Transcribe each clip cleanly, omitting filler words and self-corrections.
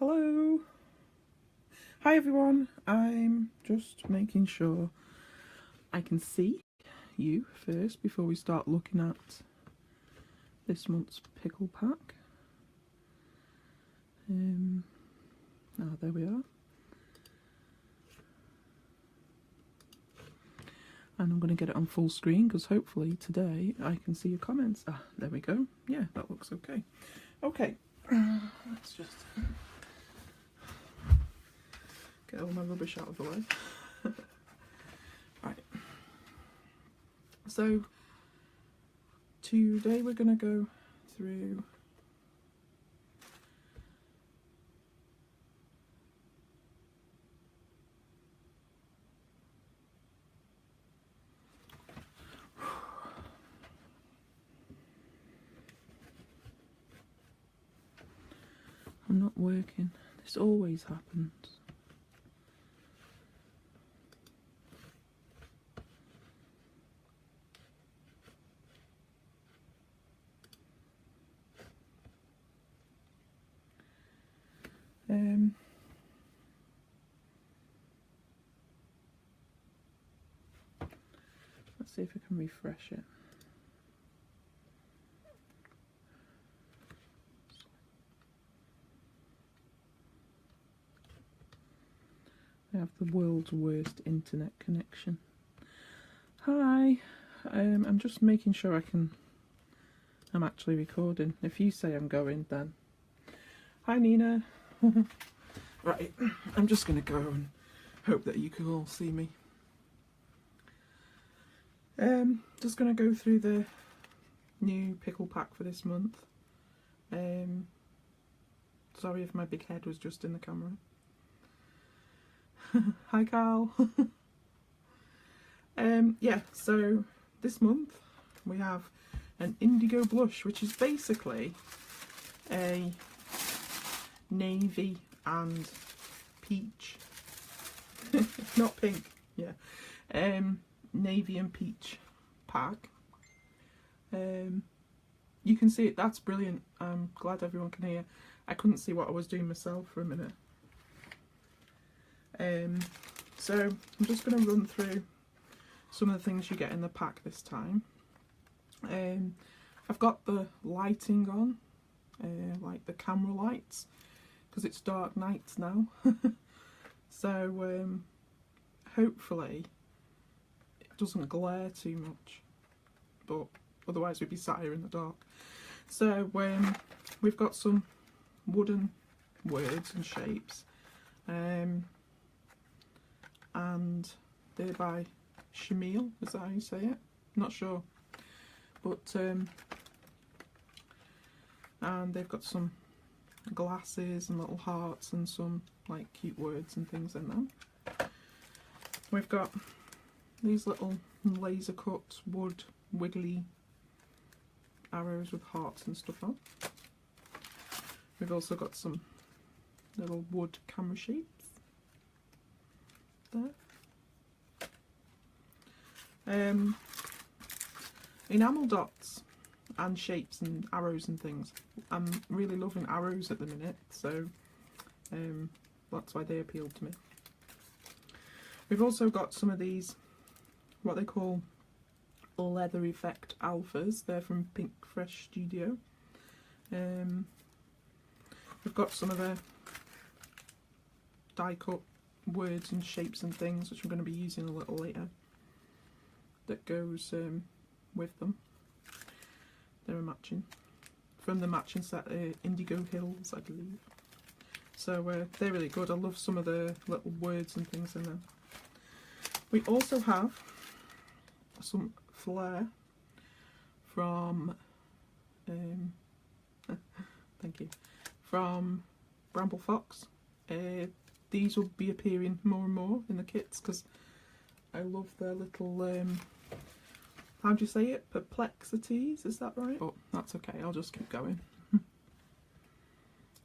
Hello. Hi everyone. I'm just making sure I can see you first before we start looking at this month's pickle pack. There we are. And I'm going to get it on full screen because hopefully today I can see your comments. There we go. Yeah, that looks okay. Okay, let's just get all my rubbish out of the way. Right. So today we're going to go through I'm not working. This always happens. Let's see if I can refresh it. I have the world's worst internet connection. Hi, I'm just making sure I'm actually recording. If you say I'm going, then hi Nina. Right, I'm just gonna go and hope that you can all see me. Just gonna go through the new pickle pack for this month. Sorry if my big head was just in the camera. Hi Carl. Yeah, so this month we have an Indigo blush, which is basically a navy and peach, not pink, yeah, navy and peach pack. You can see it, that's brilliant. I'm glad everyone can hear. I couldn't see what I was doing myself for a minute. So I'm just going to run through some of the things you get in the pack this time. I've got the lighting on, like the camera lights, because it's dark nights now. So hopefully it doesn't glare too much, but otherwise we'd be sat here in the dark. So we've got some wooden words and shapes, and they're by Shamil, is that how you say it? Not sure, but and they've got some glasses and little hearts and some like cute words and things in them. We've got these little laser cut wood wiggly arrows with hearts and stuff on. We've also got some little wood camera shapes there. Enamel dots and shapes and arrows and things. I'm really loving arrows at the minute, so that's why they appealed to me. We've also got some of these, what they call leather effect alphas. They're from Pink Fresh Studio. We've got some of the die cut words and shapes and things, which I'm going to be using a little later, that goes with them. They're a matching, from the matching set, Indigo Hills, I believe. So they're really good. I love some of the little words and things in them. We also have some flair from thank you, from Bramble Fox. These will be appearing more and more in the kits because I love their little how do you say it? Perplexities, is that right? Oh, that's okay, I'll just keep going.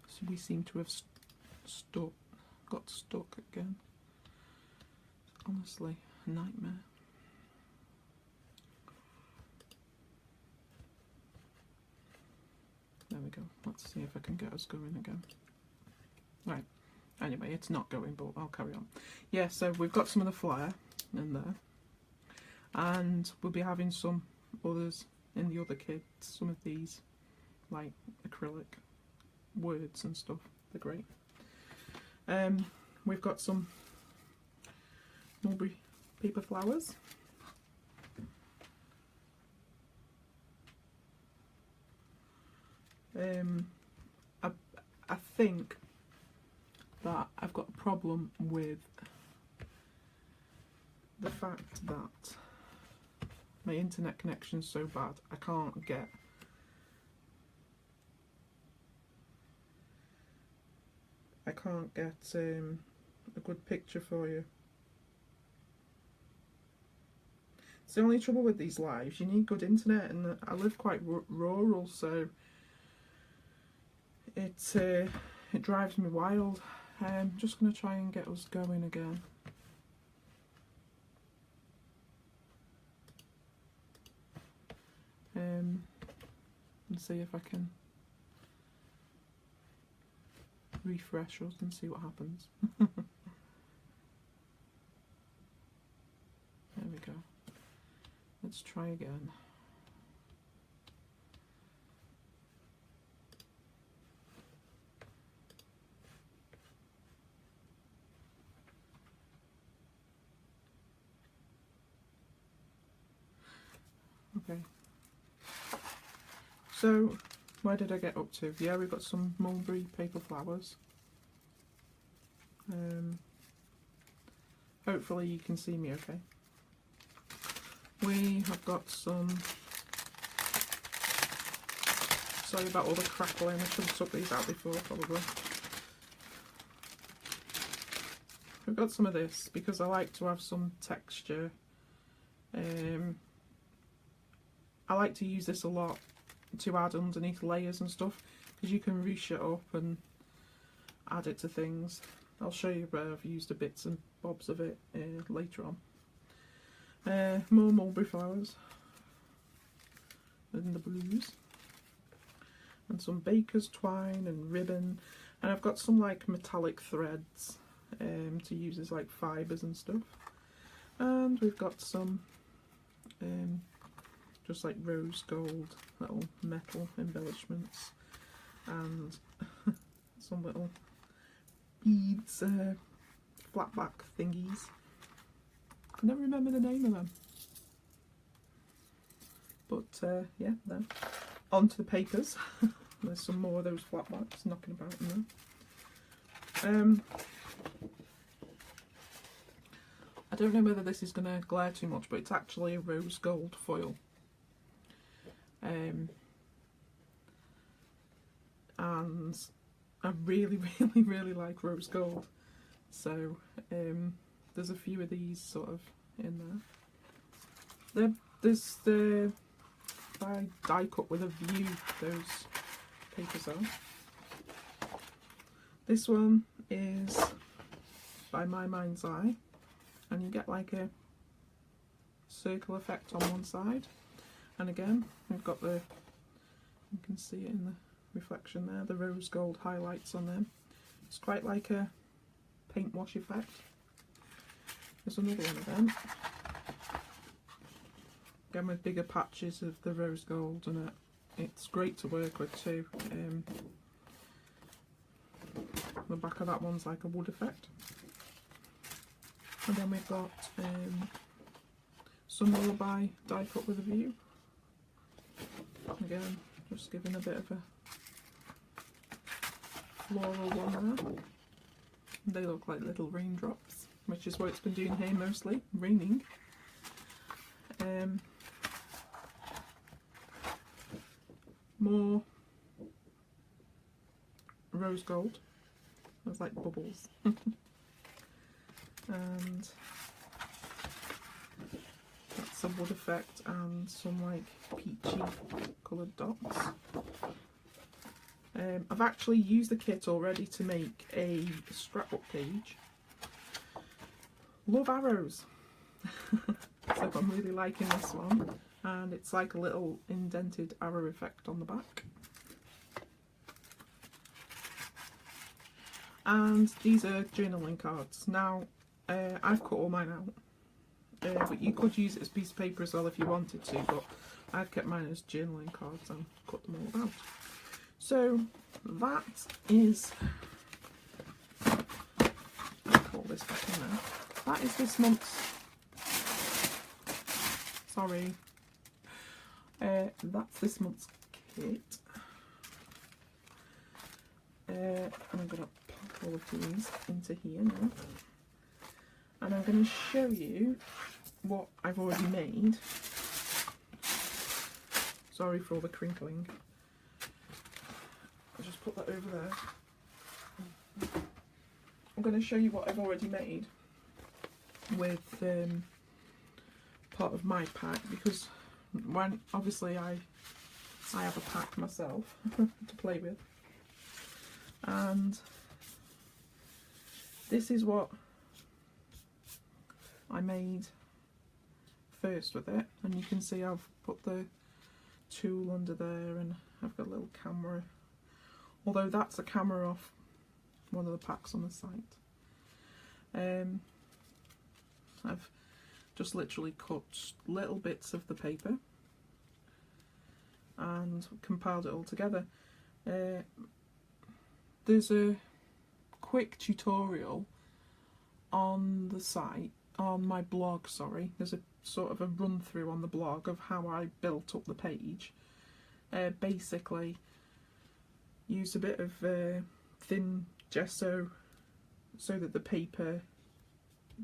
So we seem to have got stuck again. Honestly, a nightmare. There we go. Let's see if I can get us going again. Right, anyway, it's not going, but I'll carry on. Yeah, so we've got some of the flyer in there, and we'll be having some others in the other kits, some of these like acrylic words and stuff. They're great. We've got some mulberry paper flowers. I think that I've got a problem with the fact that my internet connection's so bad I can't get a good picture for you. It's the only trouble with these lives, you need good internet, and I live quite rural, so it drives me wild. I'm just going to try and get us going again. And see if I can refresh us and see what happens. There we go. Let's try again. Okay. So, where did I get up to? Yeah, we've got some mulberry paper flowers. Hopefully you can see me okay. We have got some... Sorry about all the crackling, I should have took these out before probably. We've got some of this because I like to have some texture. I like to use this a lot to add underneath layers and stuff, because you can ruche it up and add it to things. I'll show you where I've used the bits and bobs of it later on. More mulberry flowers in the blues, and some baker's twine and ribbon, and I've got some like metallic threads to use as like fibres and stuff, and we've got some just like rose gold little metal embellishments, and some little beads, flat back thingies. I never remember the name of them, but yeah, then on to the papers. There's some more of those flat backs knocking about in there. I don't know whether this is going to glare too much, but it's actually a rose gold foil. And I really really like rose gold, so there's a few of these sort of in there. There's the die cut with a view, those papers are. This one is by My Mind's Eye, and you get like a circle effect on one side, and again we've got the, you can see it in the reflection there, the rose gold highlights on them. It's quite like a paint wash effect. There's another one of them, again with bigger patches of the rose gold, and it's great to work with too. The back of that one's like a wood effect. And then we've got some lullaby die cut with a view. Again, just giving a bit of a floral one there. They look like little raindrops, which is what it's been doing here mostly, raining. More rose gold. There's like bubbles. And that's a wood effect, and some like peachy coloured dots. I've actually used the kit already to make a scrapbook page. Love arrows. So I'm really liking this one, and it's like a little indented arrow effect on the back. And these are journaling cards. Now, I've cut all mine out, but you could use it as a piece of paper as well if you wanted to, but I've kept mine as journaling cards and cut them all out. So that is, I'll pull this back in there. That is this month's, sorry, that's this month's kit. And I'm going to pop all of these into here now. And I'm going to show you what I've already made. Sorry for all the crinkling. I'll just put that over there. I'm going to show you what I've already made with part of my pack, because when obviously I have a pack myself to play with, and this is what I made first with it, and you can see I've put the tool under there and I've got a little camera, although that's a camera off one of the packs on the site. I've just literally cut little bits of the paper and compiled it all together. There's a quick tutorial on the site, on my blog, sorry. There's a sort of a run through on the blog of how I built up the page. Basically used a bit of thin gesso so that the paper,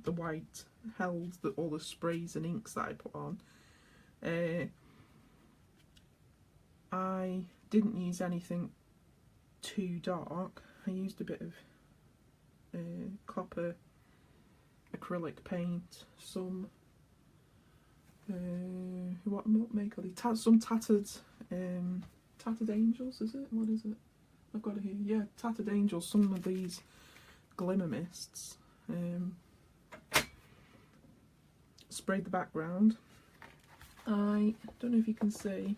the white, held all the sprays and inks that I put on. I didn't use anything too dark. I used a bit of copper acrylic paint, some what make are these? Some tattered angels, is it? What is it? I've got it here. Yeah, tattered angels. Some of these glimmer mists. Sprayed the background. I don't know if you can see,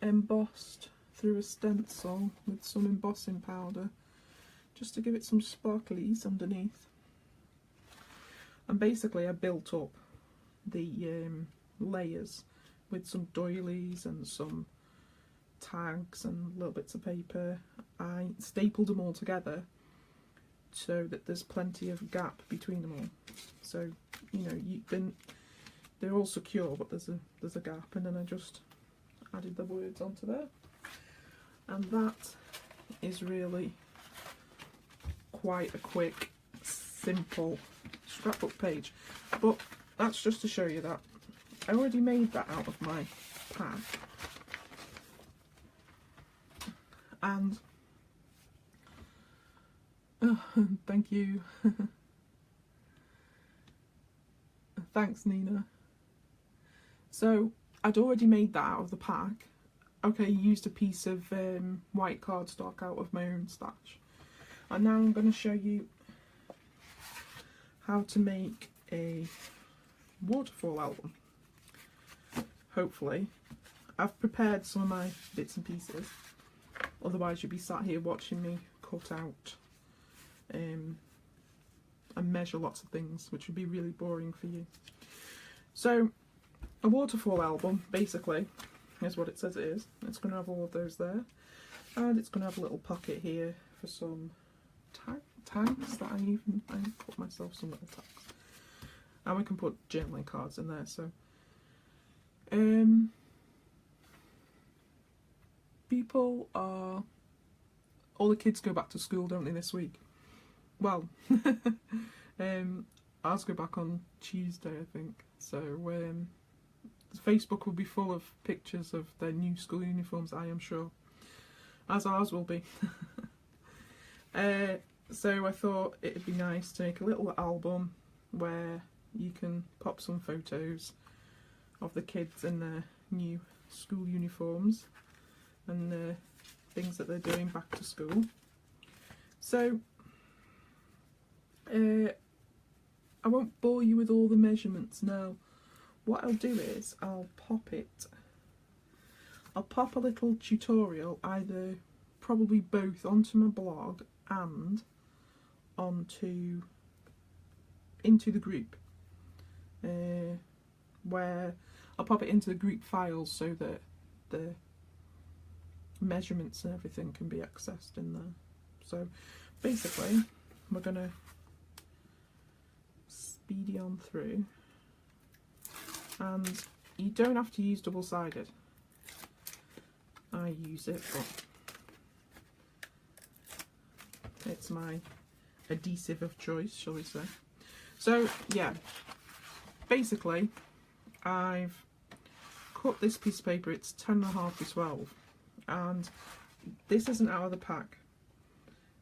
embossed through a stencil with some embossing powder, just to give it some sparklies underneath. And basically I built up the layers with some doilies and some tags and little bits of paper. I stapled them all together so that there's plenty of gap between them all. So, you know, they're all secure, but there's a gap, and then I just added the words onto there. And that is really quite a quick, simple scrapbook page. But that's just to show you that I already made that out of my pack. And thank you. Thanks, Nina. So I'd already made that out of the pack. Okay, used a piece of white cardstock out of my own stash. And now I'm going to show you how to make a waterfall album. Hopefully. I've prepared some of my bits and pieces. Otherwise you'd be sat here watching me cut out and measure lots of things, which would be really boring for you. So a waterfall album basically is what it says it is. It's going to have all of those there, and it's going to have a little pocket here for some tags that I put myself some little tags, and we can put journaling cards in there. So people are, all the kids go back to school, don't they, this week? Well, ours go back on Tuesday, I think. So Facebook will be full of pictures of their new school uniforms, I am sure, as ours will be. So I thought it'd be nice to make a little album where you can pop some photos of the kids in their new school uniforms and things that they're doing back to school. So I won't bore you with all the measurements now. What I'll do is I'll pop a little tutorial, either probably both, onto my blog and into the group, where I'll pop it into the group files so that the measurements and everything can be accessed in there. So basically we're going to speedy on through, and you don't have to use double-sided. I use it, but it's my adhesive of choice, shall we say. So yeah, basically I've cut this piece of paper. It's 10.5 by 12, and this isn't out of the pack.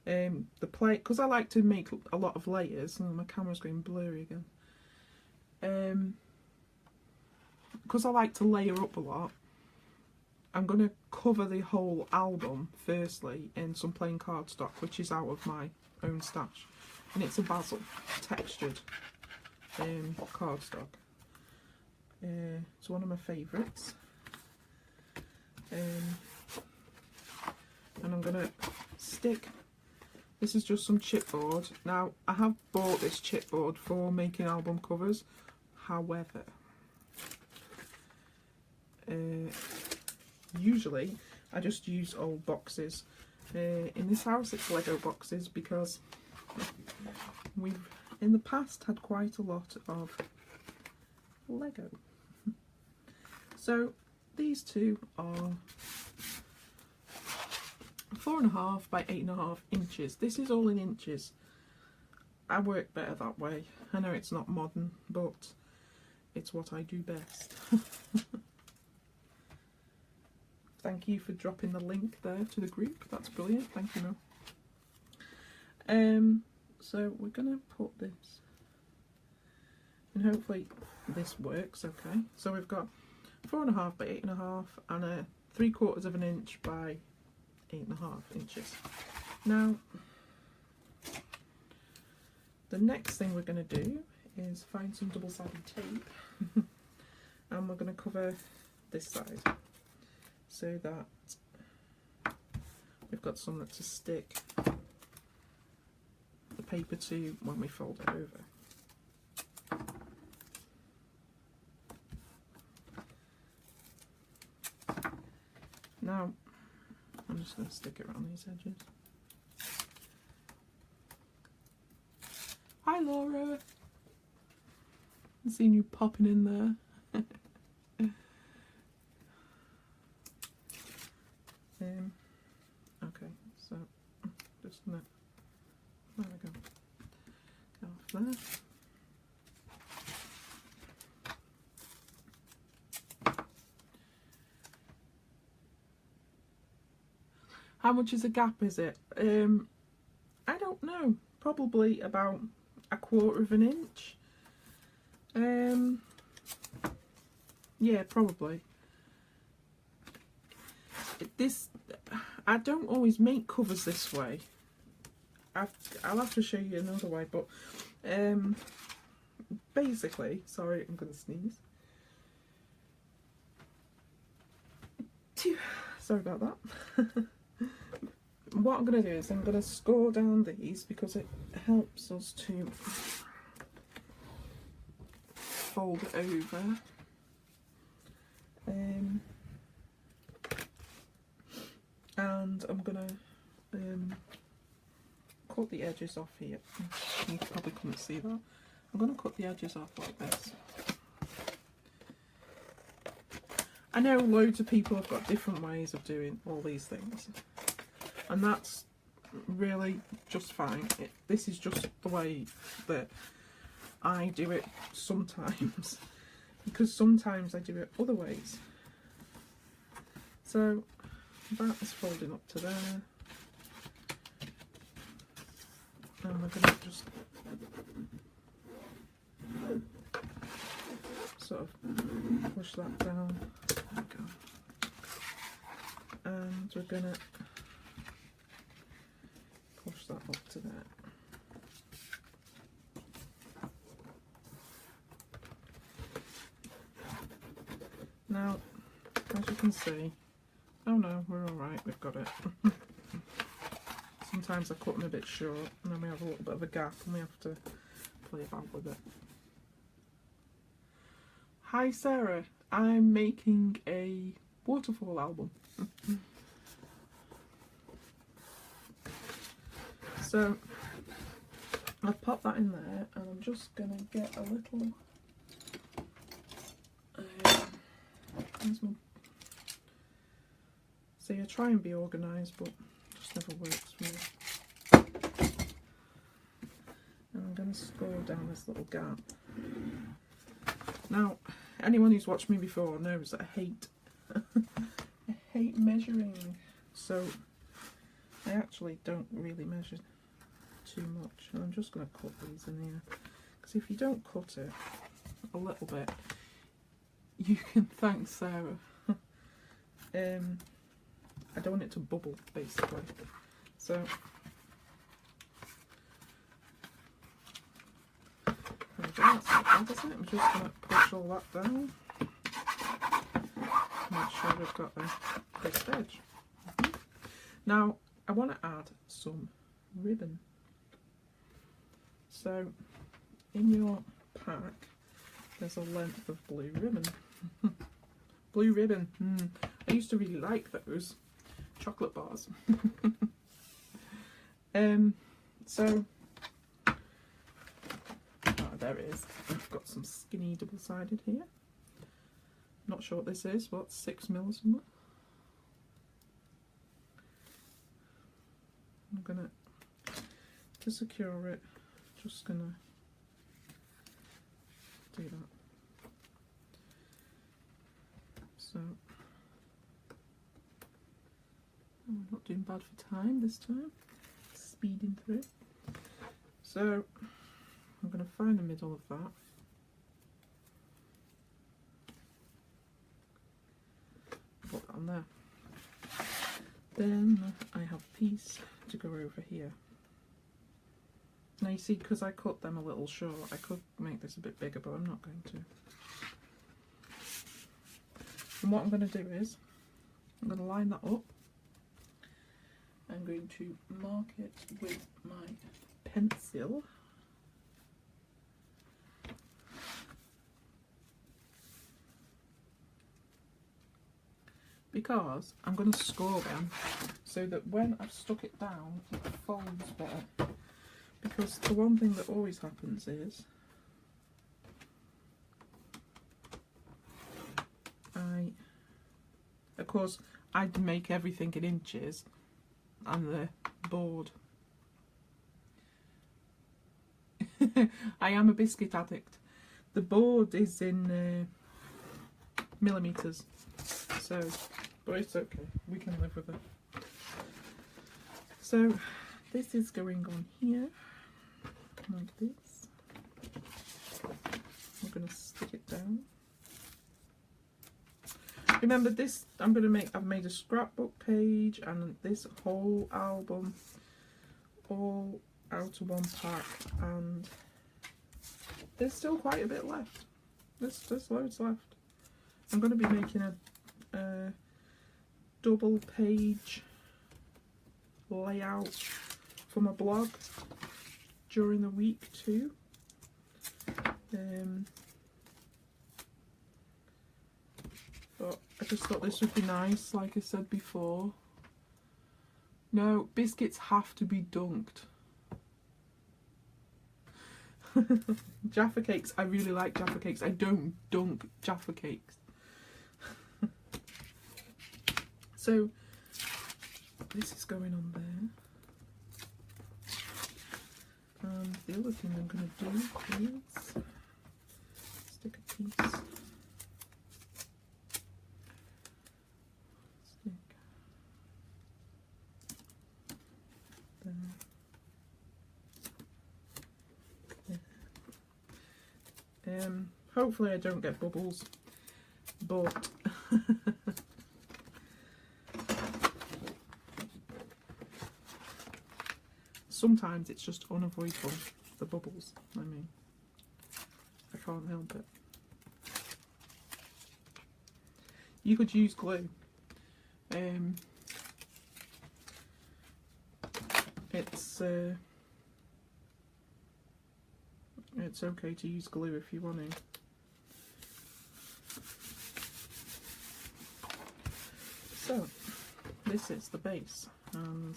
The plate, because I like to make a lot of layers, and my camera's going blurry again. Because I like to layer up a lot, I'm going to cover the whole album firstly in some plain cardstock, which is out of my own stash, and it's a basil textured cardstock. It's one of my favourites, and I'm going to stick. This is just some chipboard. Now, I have bought this chipboard for making album covers, however, usually I just use old boxes. In this house it's Lego boxes, because we've in the past had quite a lot of Lego. So these two are 4.5 by 8.5 inches. This is all in inches. I work better that way. I know it's not modern, but it's what I do best. Thank you for dropping the link there to the group. That's brilliant. Thank you, Mel. So we're gonna put this, and hopefully this works. Okay. So we've got 4.5 by 8.5 and a 3/4 of an inch by 8.5 inches. Now, the next thing we're going to do is find some double-sided tape and we're going to cover this side so that we've got something to stick the paper to when we fold it over. Now, I'm just going to stick it around these edges. Hi Laura! I've seen you popping in there. Okay, so just gonna, there we go. Go off there. How much is a gap, is it? I don't know. Probably about 1/4 of an inch. Yeah, probably. I don't always make covers this way. I'll have to show you another way, but basically, sorry, I'm going to sneeze. Sorry about that. What I'm going to do is I'm going to score down these because it helps us to fold it over. And I'm going to cut the edges off here. You probably couldn't see that. I'm going to cut the edges off like this. I know loads of people have got different ways of doing all these things, and that's really just fine. This is just the way that I do it sometimes, because sometimes I do it other ways. So that is folding up to there, and we're going to just sort of push that down. There we go. And we're going to push that up to there. Now, as you can see, oh no, we're alright, we've got it. Some sometimes I cut them a bit short and then we have a little bit of a gap and we have to play about with it. Hi Sarah, I'm making a waterfall album. So I've popped that in there and I'm just going to get a little see, I try and be organised but it just never works for me. And I'm going to score down this little gap. Now, anyone who's watched me before knows that I hate measuring, so I actually don't really measure too much, and I'm just going to cut these in here, because if you don't cut it a little bit, you can thank Sarah. I don't want it to bubble, basically, so there we go, that's not bad, is it? I'm just going to push all that down, make sure we've got a crisp edge. Now I want to add some ribbon. So in your pack there's a length of blue ribbon. Blue ribbon, I used to really like those chocolate bars. So there it is. I've got some skinny double-sided here. Not sure what this is, what, 6mm or something? I'm gonna, to secure it, just gonna do that. So, oh, we're not doing bad for time this time, speeding through. So, I'm gonna find the middle of that. Put that on there. Then I have a piece to go over here. Now you see, because I cut them a little short, I could make this a bit bigger, but I'm not going to. And what I'm going to do is, I'm going to line that up. I'm going to mark it with my pencil. Because I'm going to score them so that when I've stuck it down it folds better. Because the one thing that always happens is of course I'd make everything in inches and the board. I am a biscuit addict. The board is in millimetres, so but it's okay, we can live with it. So this is going on here like this. I'm going to stick it down. Remember this, I've made a scrapbook page and this whole album all out of one pack, and there's still quite a bit left. There's loads left. I'm going to be making a double page layout for my blog during the week too. But I just thought this would be nice, like I said before. No, biscuits have to be dunked. Jaffa cakes, I really like Jaffa cakes. I don't dunk Jaffa cakes. So this is going on there. And the other thing I'm going to do is stick a piece. Stick there. Hopefully I don't get bubbles, but sometimes it's just unavoidable, the bubbles. I mean, I can't help it. You could use glue. it's okay to use glue if you want to. So this is the base, and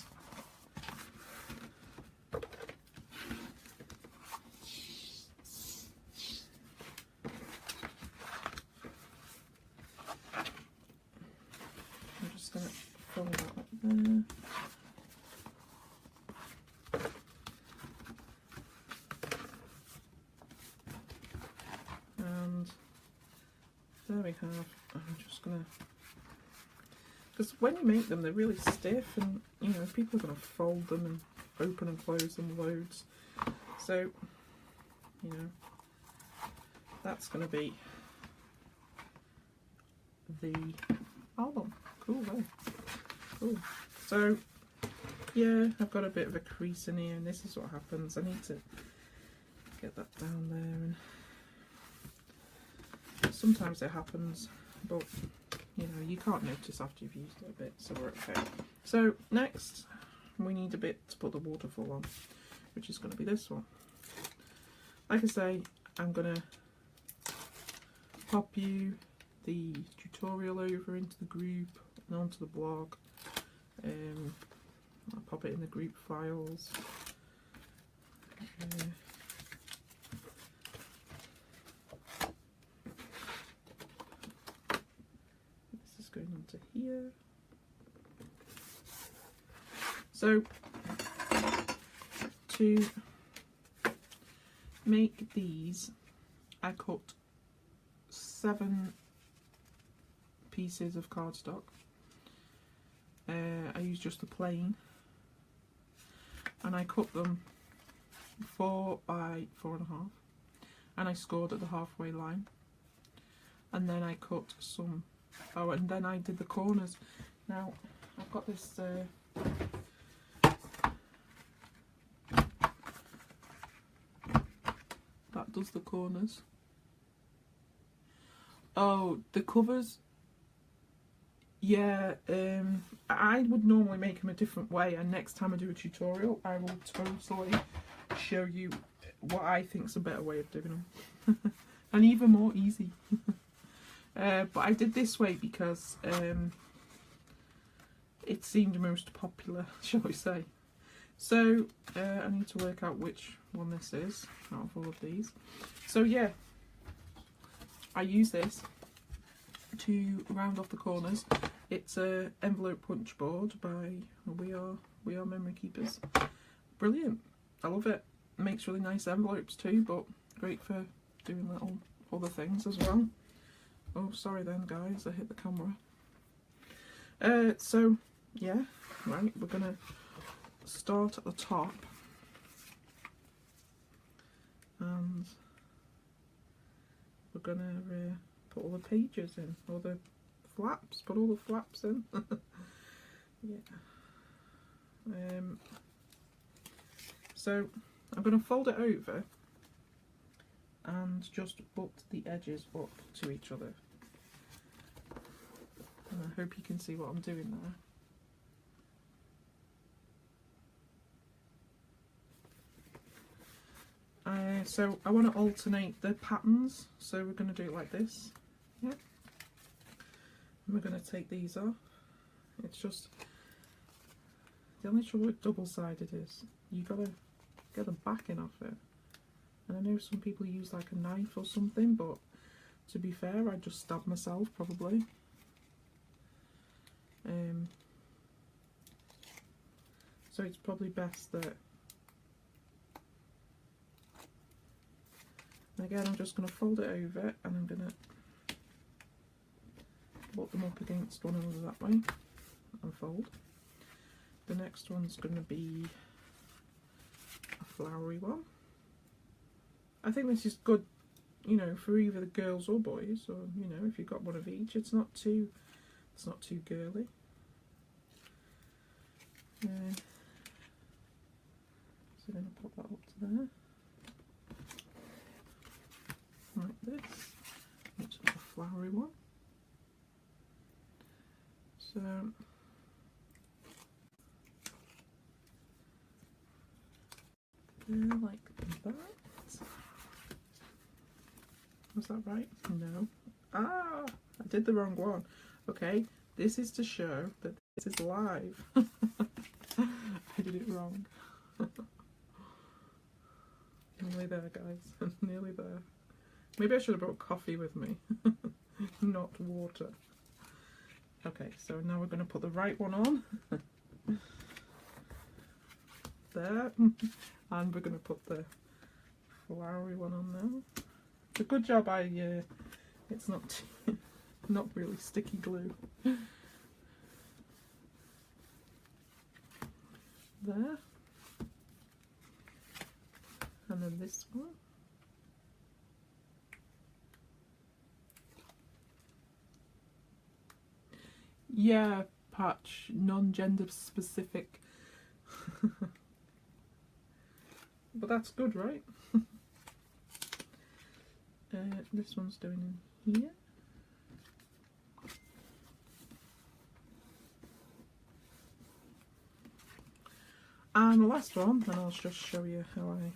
I'm just going to fold that up there. And there we have, I'm just going to, because when you make them they're really stiff, and you know people are going to fold them and open and close them loads, so you know that's going to be the album. Cool though, cool. So yeah, I've got a bit of a crease in here, and this is what happens. I need to get that down there, and sometimes it happens, but you know, you can't notice after you've used it a bit, so we're okay. So next, we need a bit to put the waterfall on, which is going to be this one. Like I say, I'm going to pop you the tutorial over into the group and onto the blog. I'll pop it in the group files. Going onto here. So to make these, I cut 7 pieces of cardstock. I used just the plain, and I cut them 4 by 4.5, and I scored at the halfway line, and then I cut some. Oh, and then I did the corners. Now, I've got this that does the corners. Oh, the covers. Yeah, I would normally make them a different way, and next time I do a tutorial, I will totally show you what I think is a better way of doing them. And even more easy. But I did this way because it seemed most popular, shall we say. So I need to work out which one this is out of all of these. So yeah, I use this to round off the corners. It's a envelope punch board by We Are Memory Keepers. Brilliant, I love it. It makes really nice envelopes too, but great for doing little other things as well. Oh, sorry then guys, I hit the camera. So yeah, right, we're gonna start at the top, and we're gonna put all the pages in, all the flaps, put all the flaps in. Yeah. So I'm gonna fold it over and just put the edges up to each other, and I hope you can see what I'm doing there. So I want to alternate the patterns, so we're going to do it like this. Yeah. And we're going to take these off. It's just, the only trouble with double-sided is you got to get the backing off it. And I know some people use like a knife or something, but to be fair, I just stab myself probably. So it's probably best that. And again, I'm just going to fold it over, and I'm going to put them up against one another that way and fold. The next one's going to be a flowery one. I think this is good, you know, for either the girls or boys, or you know, if you've got one of each. It's not too girly. So then I'll pop that up to there, like this. It's a flowery one. So like that. Was that right? No. Ah, I did the wrong one. Okay, this is to show that this is live. I did it wrong. Nearly there, guys. Nearly there. Maybe I should have brought coffee with me, not water. Okay, so now we're going to put the right one on. There. And we're going to put the flowery one on now. It's a good job it's not not really sticky glue. There. And then this one. Yeah, patch, non-gender specific. But that's good, right? This one's doing in here. And the last one, and I'll just show you how I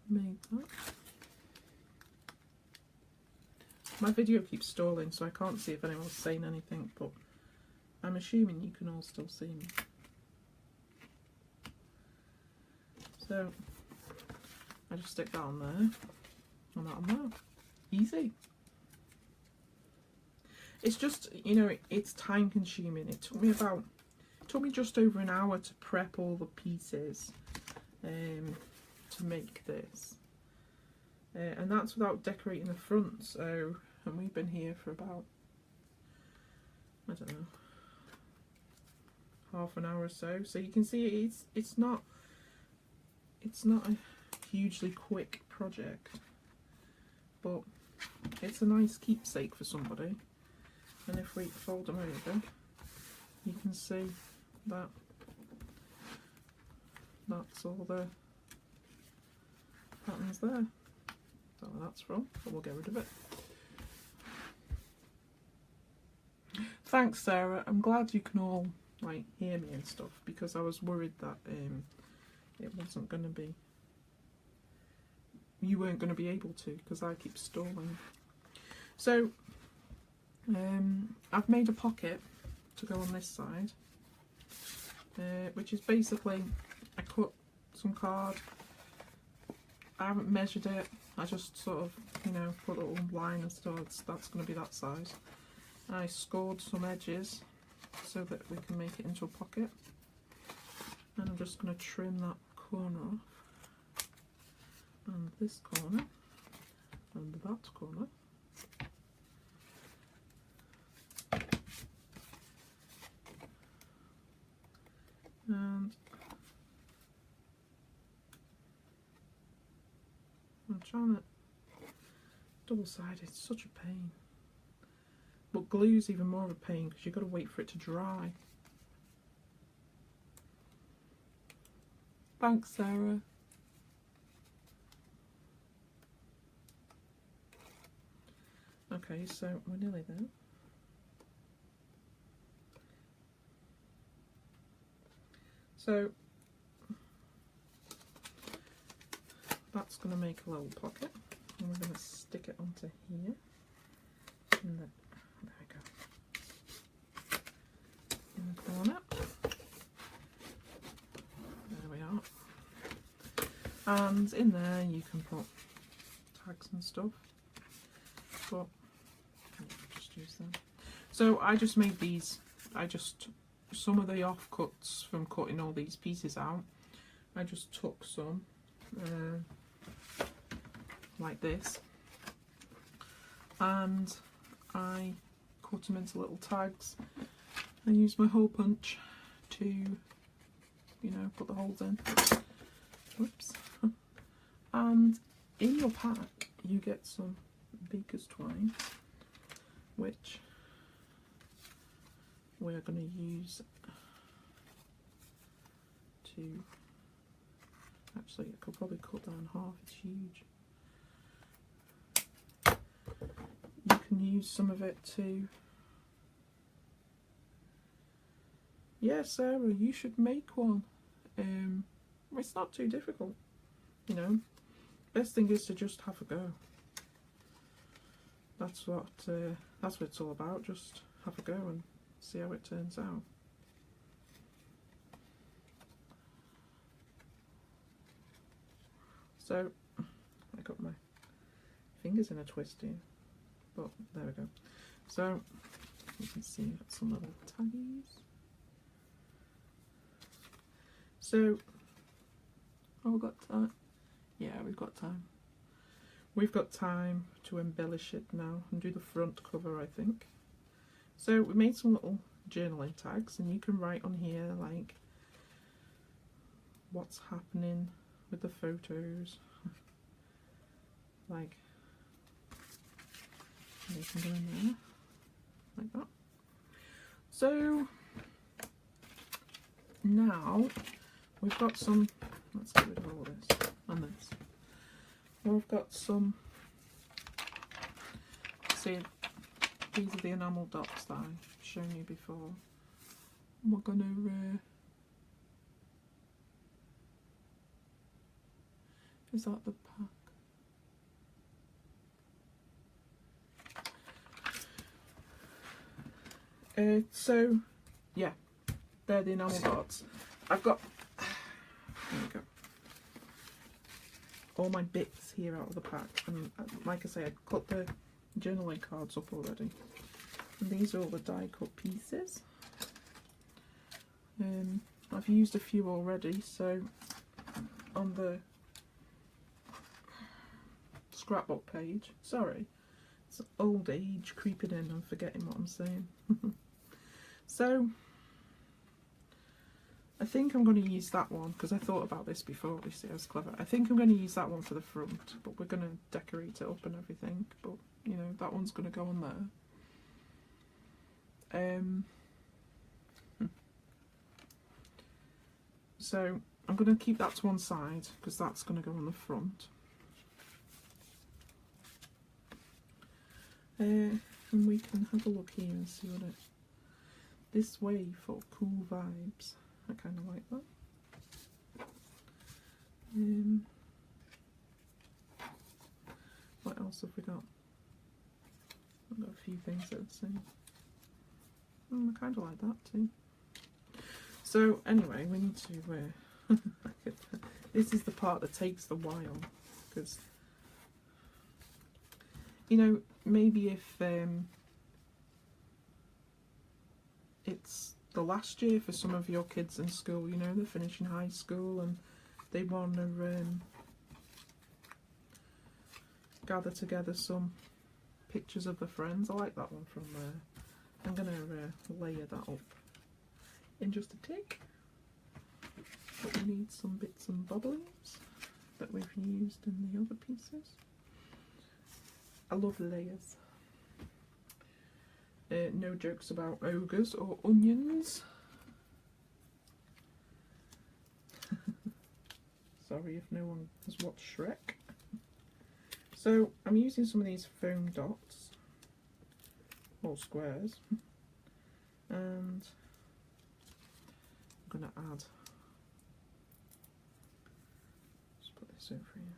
made that. My video keeps stalling, so I can't see if anyone's saying anything, but I'm assuming you can all still see me. So I just stick that on there, and that on there. Easy. It's just, you know, it's time consuming. It took me just over an hour to prep all the pieces to make this. And that's without decorating the front, so, and we've been here for about, I don't know, half an hour or so. So you can see it's not a hugely quick project, but it's a nice keepsake for somebody. And if we fold them over, you can see that that's all the patterns there. Don't know where that's from, but we'll get rid of it. Thanks, Sarah. I'm glad you can all like hear me and stuff, because I was worried that it wasn't going to be, you weren't going to be able to, because I keep stalling. So I've made a pocket to go on this side, which is basically, I cut some card. I haven't measured it, I just sort of, you know, put a little line and stuff. That's going to be that size. I scored some edges so that we can make it into a pocket, and I'm just going to trim that corner off, and this corner, and that corner. And I'm trying to double-sided, it's such a pain. But glue's even more of a pain because you've got to wait for it to dry. Thanks, Sarah. Okay, so we're nearly there. So that's going to make a little pocket, and we're going to stick it onto here. And then, there we go. In the corner. There we are. And in there you can put tags and stuff. But I'll just use them. So I just made these. Some of the offcuts from cutting all these pieces out, I just took some like this, and I cut them into little tags. I used my hole punch to, you know, put the holes in. Whoops. And in your pack you get some baker's twine, which we're going to use to, actually I could probably cut that in half, it's huge. You can use some of it to, yeah, Sarah, you should make one. It's not too difficult, you know. Best thing is to just have a go. That's what it's all about. Just have a go and see how it turns out. So I got my fingers in a twist here, but there we go. So you can see I've got some little taggies. So, oh, we've got time. Yeah, we've got time. We've got time to embellish it now and do the front cover, I think. So we made some little journaling tags, and you can write on here like what's happening with the photos. Like, they can go in there like that. So now we've got some, let's get rid of all this and this. We've got some, see, these are the enamel dots that I've shown you before. We're going to, is that the pack? So, yeah, they're the enamel dots. I've got, there we go, all my bits here out of the pack, and like I say, I cut the journaling cards up already, and these are all the die cut pieces. I've used a few already, so on the scrapbook page, sorry, it's old age creeping in, I'm forgetting what I'm saying. So I think I'm going to use that one, because I thought about this before, you see, I was clever. I think I'm going to use that one for the front, but we're going to decorate it up and everything, but you know, that one's going to go on there. So I'm going to keep that to one side, because that's going to go on the front. And we can have a look here and see what it, this way for cool vibes. I kind of like that. What else have we got? I've got a few things that I'd say. I kind of like that too. So anyway, we need to, this is the part that takes the while, because, you know, maybe if it's the last year for some of your kids in school, you know, they're finishing high school and they want to gather together some pictures of their friends. I like that one from there. I'm going to layer that up in just a tick. But we need some bits and bobbles that we've used in the other pieces. I love layers. No jokes about ogres or onions. Sorry if no one has watched Shrek. So I'm using some of these foam dots, or squares, and I'm going to add, just put this over here.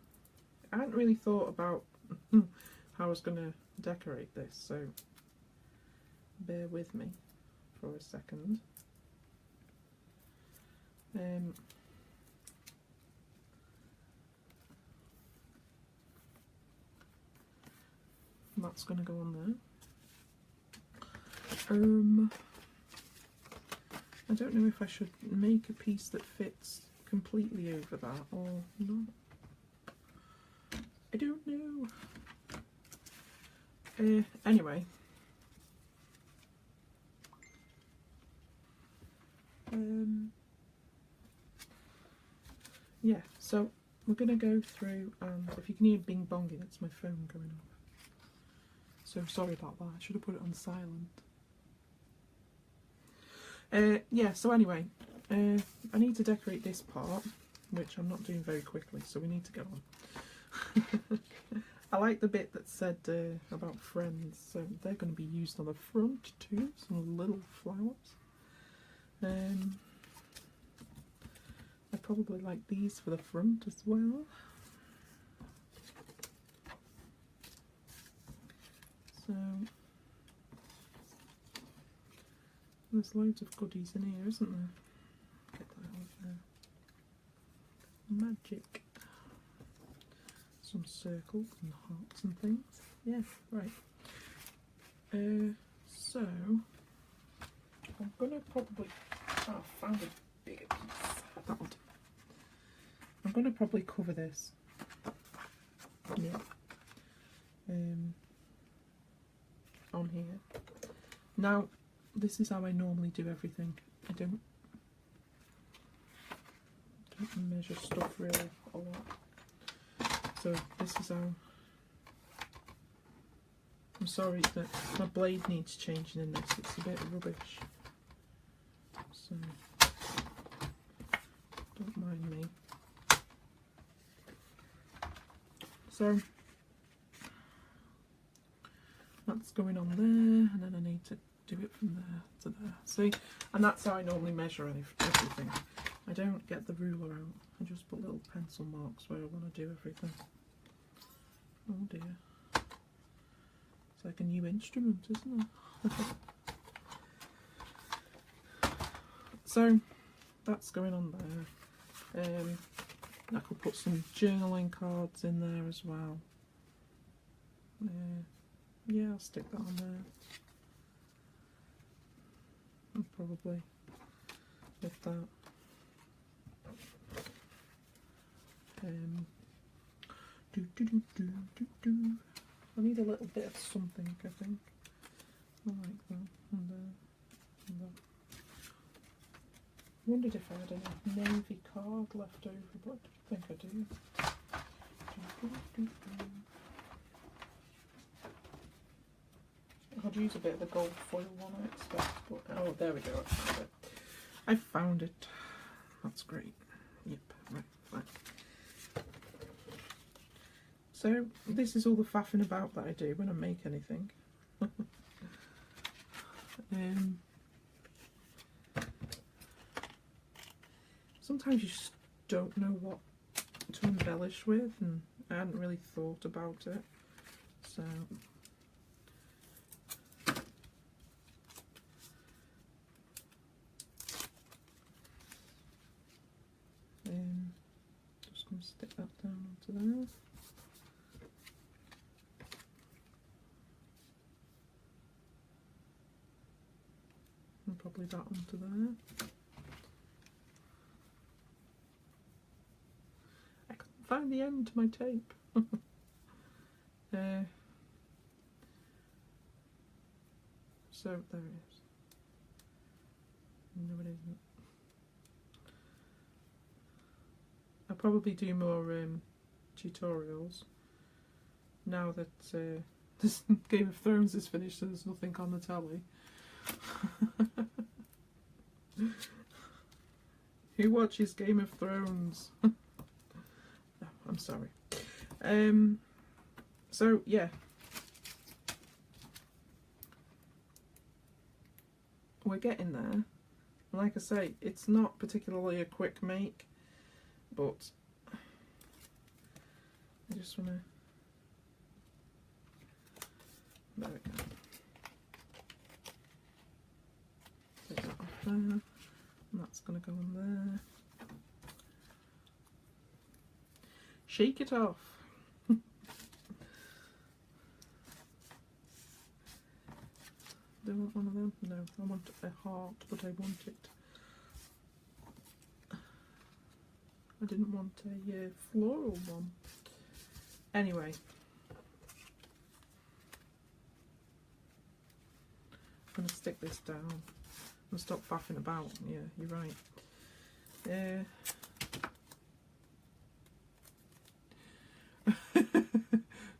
I hadn't really thought about how I was going to decorate this, so bear with me for a second. That's going to go on there. I don't know if I should make a piece that fits completely over that or not. I don't know. Anyway. Yeah, so we're going to go through, and if you can hear bing bonging, it's my phone going off. So sorry about that, I should have put it on silent. Yeah, so anyway, I need to decorate this part, which I'm not doing very quickly, so we need to get on. I like the bit that said about friends, so they're going to be used on the front too, some little flowers. I probably like these for the front as well. So there's loads of goodies in here, isn't there? Get that out of there. Magic. Some circles and hearts and things. Yeah, right. So I'm gonna probably I found a bigger piece. That one. I'm gonna probably cover this. Yeah. On here. Now, this is how I normally do everything. I don't measure stuff really a lot. So this is how. I'm sorry that my blade needs changing in this. It's a bit rubbish. So don't mind me. So that's going on there, and then I need to do it from there to there. See, and that's how I normally measure everything. I don't get the ruler out. I just put little pencil marks where I want to do everything. Oh dear. It's like a new instrument, isn't it? So that's going on there. I could put some journaling cards in there as well. Yeah, I'll stick that on there. And probably with that. I need a little bit of something, I think. I like that. And that. I wondered if I had a navy card left over, but I think I do. I'd use a bit of the gold foil one, I expect. But, oh, there we go, I found it. I found it. That's great. Yep, right, fine. So, this is all the faffing about that I do when I make anything. Sometimes you just don't know what to embellish with, and I hadn't really thought about it. So, just going to stick that down onto there. And probably that onto there. I couldn't find the end to my tape. So there it is. No, it isn't. I'll probably do more tutorials now that this Game of Thrones is finished and there's nothing on the telly. Who watches Game of Thrones? No, I'm sorry. So yeah, we're getting there. Like I say, it's not particularly a quick make, but I just want to. There we go. Take that off there, and that's going to go on there. Shake it off. Do I want one of them? No, I want a heart, but I want it. I didn't want a floral one. Anyway. I'm going to stick this down and stop faffing about. Yeah, you're right.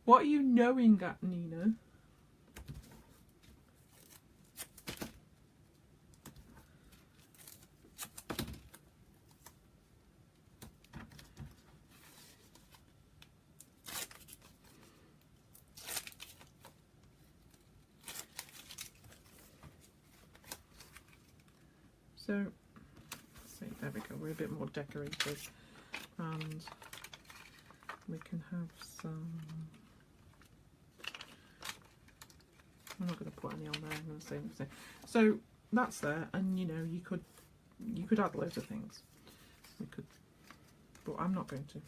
What are you knowing at, Nina? So, let's see, there There we go, we're a bit more decorated. And we can have some... I'm not going to put any on there, I'm going to say anything. So that's there, and you know, you could add loads of things. We could, but I'm not going to.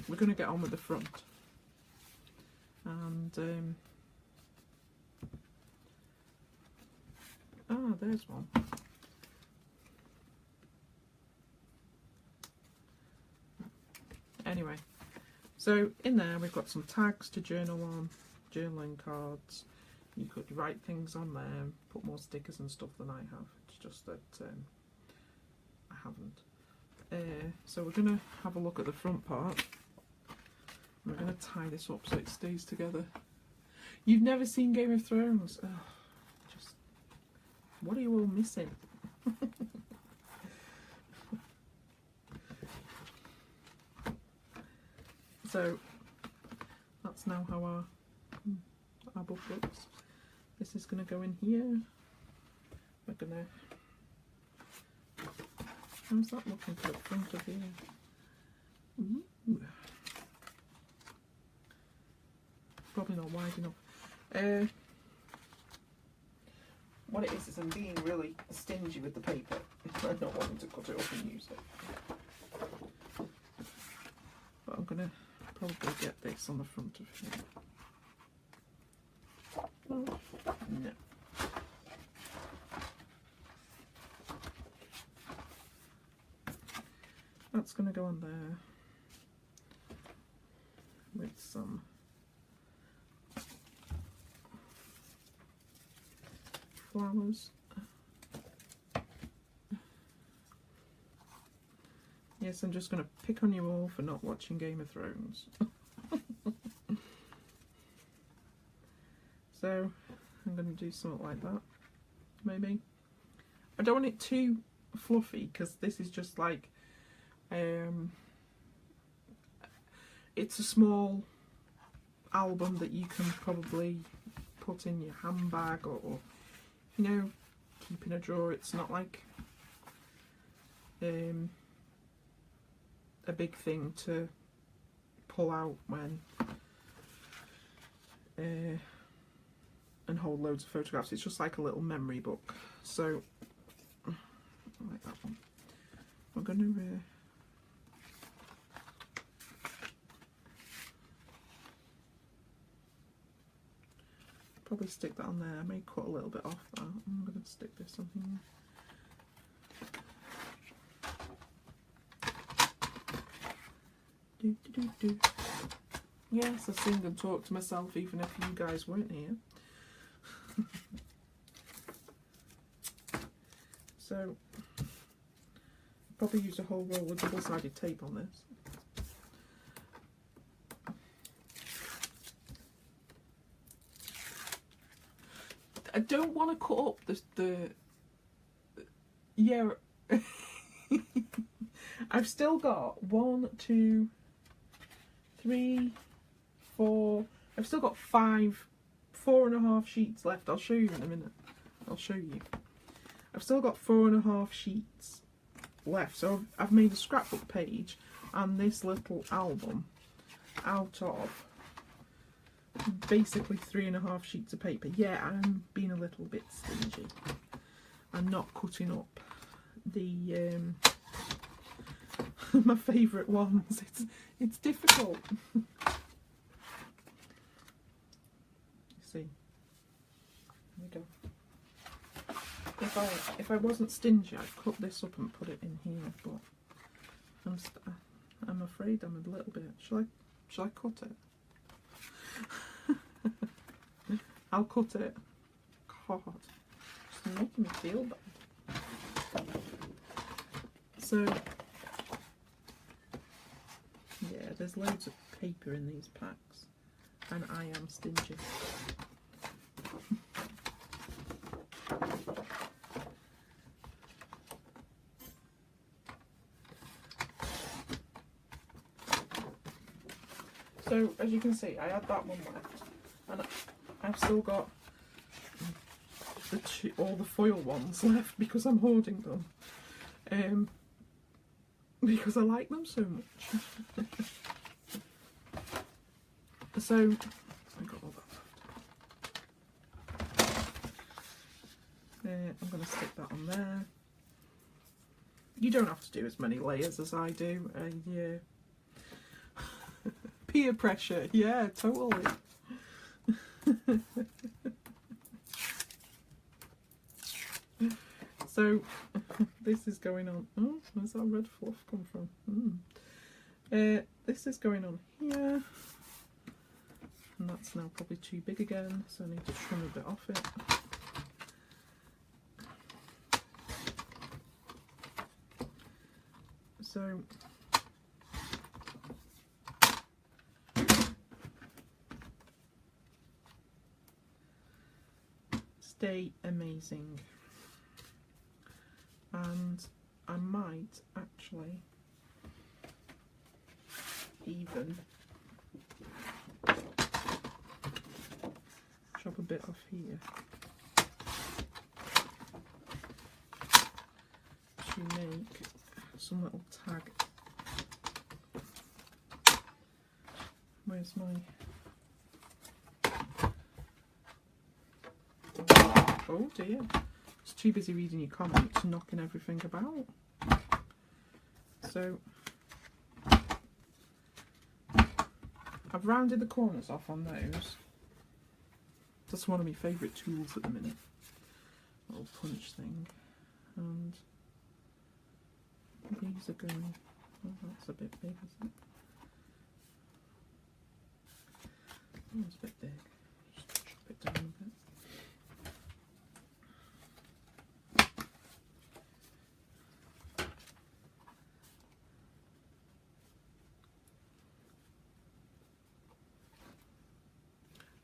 We're going to get on with the front. And there's one. Anyway, so in there we've got some tags to journal on, journaling cards. You could write things on there, put more stickers and stuff than I have. It's just that I haven't. So we're going to have a look at the front part. We're going to tie this up so it stays together. You've never seen Game of Thrones? Oh, just, what are you all missing? So that's now how our book looks. This is going to go in here. We're going to... How's that looking for the front of here? Ooh. Probably not wide enough. What it is I'm being really stingy with the paper. I'm not wanting to cut it up and use it. But I'm going to probably get this on the front of here. Oh, no. That's going to go on there with some flowers. Yes, I'm just going to pick on you all for not watching Game of Thrones. So I'm going to do something like that, maybe. I don't want it too fluffy because this is just like, it's a small album that you can probably put in your handbag or you know, keep in a drawer. It's not like a big thing to pull out when and hold loads of photographs. It's just like a little memory book. So I like that one. We're going to probably stick that on there. I may cut a little bit off that. I'm going to stick this on here. Do, do, do, do. Yes, I sing and talk to myself even if you guys weren't here. So, probably use a whole roll of double-sided tape on this. I don't want to cut up the yeah. I've still got 1, 2, 3, 4. I've still got 4.5 sheets left. I'll show you in a minute. I'll show you. I've still got 4.5 sheets left. So I've made a scrapbook page and this little album out of basically 3.5 sheets of paper. Yeah, I'm being a little bit stingy. I'm not cutting up the my favourite ones. It's difficult. You see, there we go. If I wasn't stingy, I'd cut this up and put it in here. But I'm afraid I'm a little bit. Shall I cut it? I'll cut it. God, it's making me feel bad. So, yeah, there's loads of paper in these packs, and I am stingy. So, as you can see, I had that one left, and I've still got all the foil ones left because I'm hoarding them. because I like them so much. So I got all that left. I'm going to stick that on there. You don't have to do as many layers as I do. Yeah. Peer pressure, yeah, totally. So this is going on. Oh, where's that red fluff come from? This is going on here, and that's now probably too big again, so I need to trim a bit off it. So stay amazing. And I might actually even chop a bit off here to make some little tag. Where's my... Oh dear. Too busy reading your comments, knocking everything about. So I've rounded the corners off on those. That's one of my favourite tools at the minute. Little punch thing. And these are going... Oh, that's a bit big, isn't it? Oh, it's a bit big. Just chop it down a bit.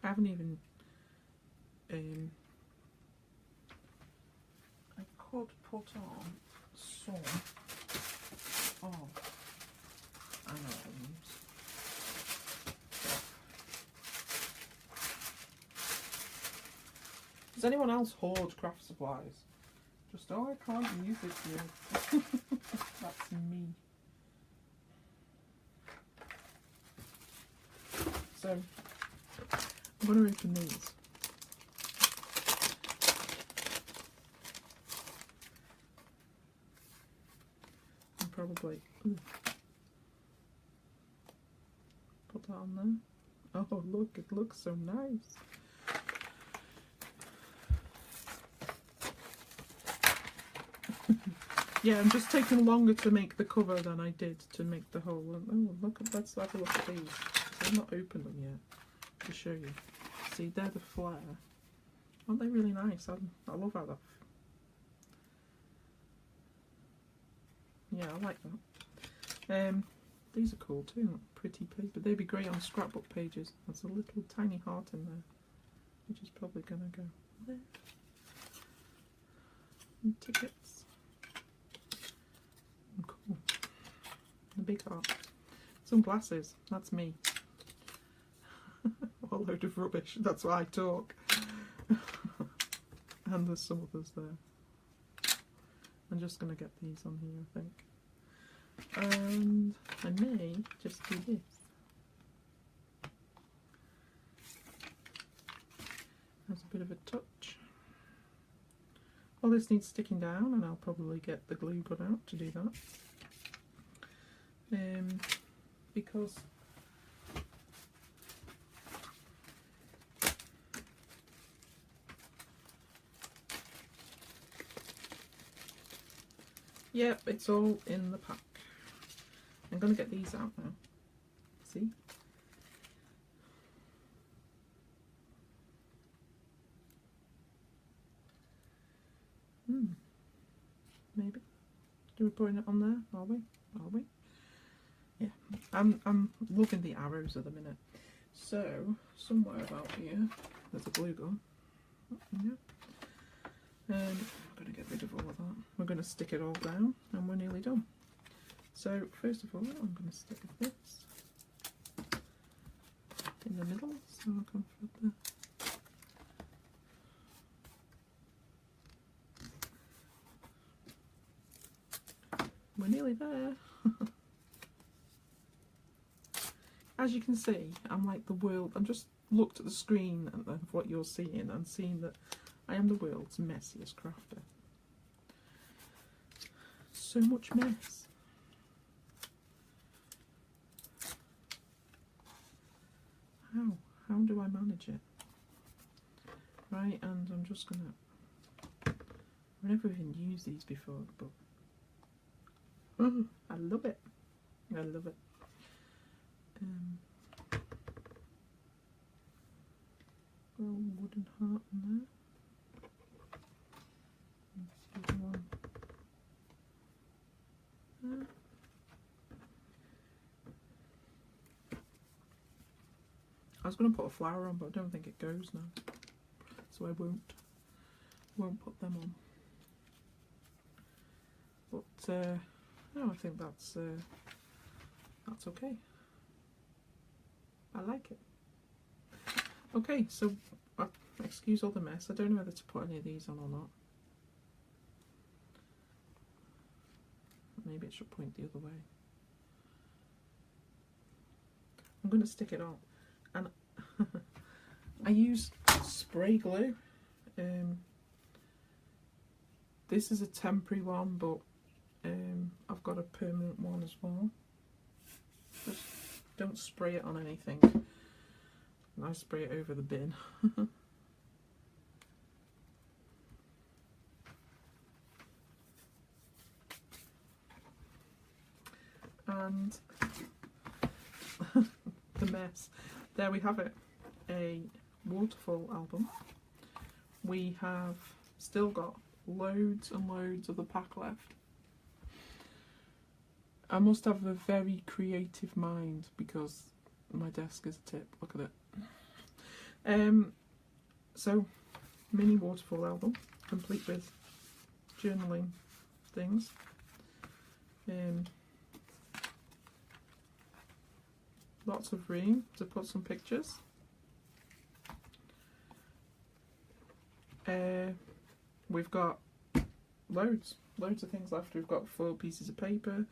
I haven't even, I could put on some of items. Does anyone else hoard craft supplies? Just, oh, I can't use it here. That's me. So, I'm going to open these. And probably put that on there. Oh look, it looks so nice. Yeah, I'm just taking longer to make the cover than I did to make the whole one. Oh look, let's have a look at these. I've not opened them yet. To show you. See, they're the flare. Aren't they really nice? I love how that. Yeah, I like that. These are cool too. Pretty paper. They'd be great on scrapbook pages. There's a little tiny heart in there, which is probably gonna go there. And tickets. Oh, cool. A big heart. Some glasses. That's me. A load of rubbish, that's why I talk. And there's some others there. I'm just going to get these on here, I think. And I may just do this. That's a bit of a touch. Well, this needs sticking down, and I'll probably get the glue gun out to do that. Because yep, it's all in the pack. I'm going to get these out now. See? Maybe. Do we put it on there? Are we? Are we? Yeah. I'm loving the arrows at the minute. So, somewhere about here, there's a glue gun. Yeah. I'm going to get rid of all of that. We're going to stick it all down and we're nearly done. So first of all, I'm going to stick this in the middle, so I'll come for the we're nearly there. As you can see, I'm like the world. I'm just looked at the screen of what you're seeing and seeing that I am the world's messiest crafter. So much mess. How do I manage it? Right, and I'm just gonna. I've never even used these before, but I love it. I love it. Wooden heart in there. The other one there. I was going to put a flower on, but I don't think it goes now, so I won't put them on. But no, I think that's okay. I like it. Okay, so excuse all the mess. I don't know whether to put any of these on or not. Maybe it should point the other way. I'm going to stick it on, and I use spray glue. This is a temporary one, but I've got a permanent one as well. Just don't spray it on anything. And I spray it over the bin. And the mess. There we have it. A waterfall album. We have still got loads and loads of the pack left. I must have a very creative mind because my desk is a tip. Look at it. So mini waterfall album, complete with journaling things. Lots of room to put some pictures. We've got loads of things left. We've got 4 pieces of paper.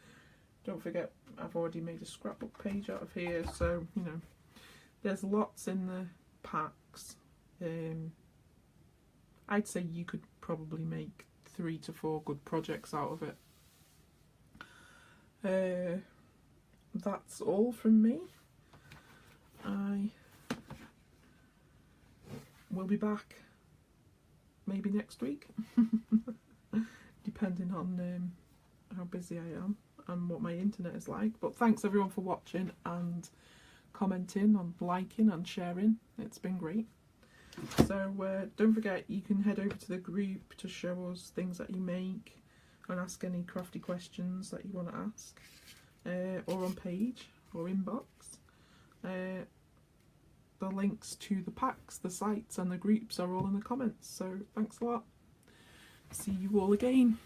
Don't forget, I've already made a scrapbook page out of here, so you know there's lots in the packs. I'd say you could probably make 3 to 4 good projects out of it. That's all from me. I will be back maybe next week, depending on how busy I am and what my internet is like. But thanks everyone for watching and commenting and liking and sharing. It's been great. So don't forget, you can head over to the group to show us things that you make and ask any crafty questions that you want to ask, or on page or inbox. The links to the packs, the sites and the groups are all in the comments. So thanks a lot. See you all again.